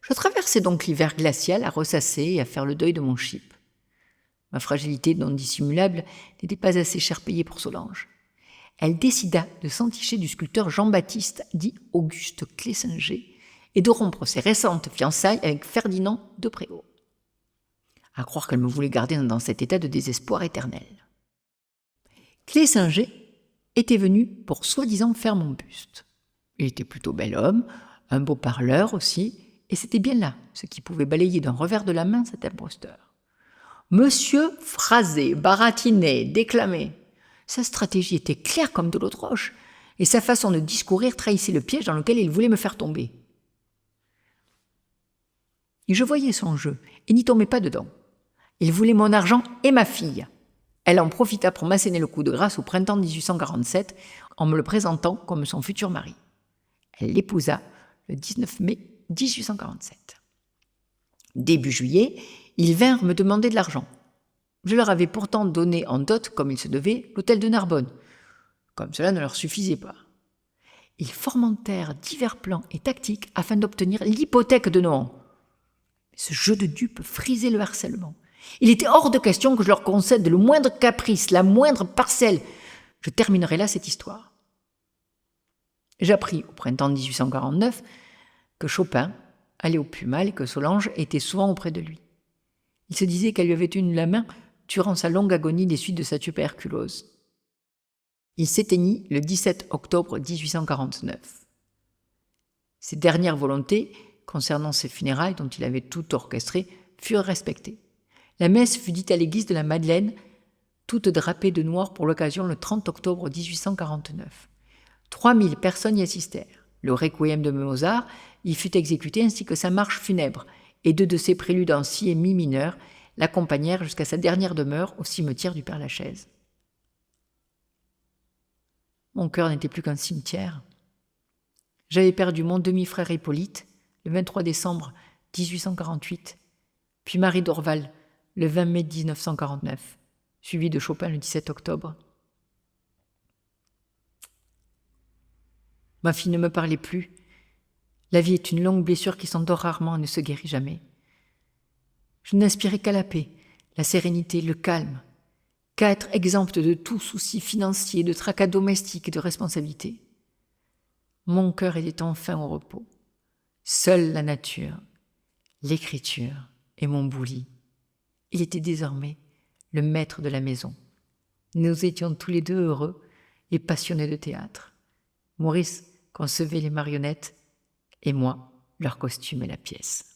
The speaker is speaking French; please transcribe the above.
Je traversais donc l'hiver glacial à ressasser et à faire le deuil de mon chip. Ma fragilité non dissimulable n'était pas assez cher payée pour Solange. Elle décida de s'enticher du sculpteur Jean-Baptiste, dit Auguste Clessinger, et de rompre ses récentes fiançailles avec Ferdinand de Préaux. À croire qu'elle me voulait garder dans cet état de désespoir éternel. Clessinger était venu pour soi-disant faire mon buste. Il était plutôt bel homme, un beau parleur aussi, et c'était bien là ce qui pouvait balayer d'un revers de la main cet imposteur. Monsieur phrasait, baratinait, déclamait. Sa stratégie était claire comme de l'eau de roche, et sa façon de discourir trahissait le piège dans lequel il voulait me faire tomber. Et je voyais son jeu, et n'y tombais pas dedans. Il voulait mon argent et ma fille. Elle en profita pour m'asséner le coup de grâce au printemps 1847 en me le présentant comme son futur mari. Elle l'épousa le 19 mai 1847. Début juillet, ils vinrent me demander de l'argent. Je leur avais pourtant donné en dot, comme il se devait, l'hôtel de Narbonne. Comme cela ne leur suffisait pas. Ils fomentèrent divers plans et tactiques afin d'obtenir l'hypothèque de Nohant. Ce jeu de dupes frisait le harcèlement. Il était hors de question que je leur concède le moindre caprice, la moindre parcelle. Je terminerai là cette histoire. J'appris au printemps 1849 que Chopin allait au plus mal et que Solange était souvent auprès de lui. Il se disait qu'elle lui avait tenu la main durant sa longue agonie des suites de sa tuberculose. Il s'éteignit le 17 octobre 1849. Ses dernières volontés, concernant ses funérailles dont il avait tout orchestré, furent respectées. La messe fut dite à l'église de la Madeleine, toute drapée de noir pour l'occasion le 30 octobre 1849. 3000 personnes y assistèrent. Le requiem de Mozart y fut exécuté ainsi que sa marche funèbre, et deux de ses préludes en si et mi mineur l'accompagnèrent jusqu'à sa dernière demeure au cimetière du Père-Lachaise. Mon cœur n'était plus qu'un cimetière. J'avais perdu mon demi-frère Hippolyte le 23 décembre 1848, puis Marie Dorval le 20 mai 1949, suivi de Chopin le 17 octobre. Ma fille ne me parlait plus. La vie est une longue blessure qui s'endort rarement et ne se guérit jamais. Je n'aspirais qu'à la paix, la sérénité, le calme, qu'à être exempte de tout souci financier, de tracas domestiques et de responsabilités. Mon cœur était enfin au repos. Seule la nature, l'écriture et mon bouli. Il était désormais le maître de la maison. Nous étions tous les deux heureux et passionnés de théâtre. Maurice concevait les marionnettes et moi, leur costume et la pièce.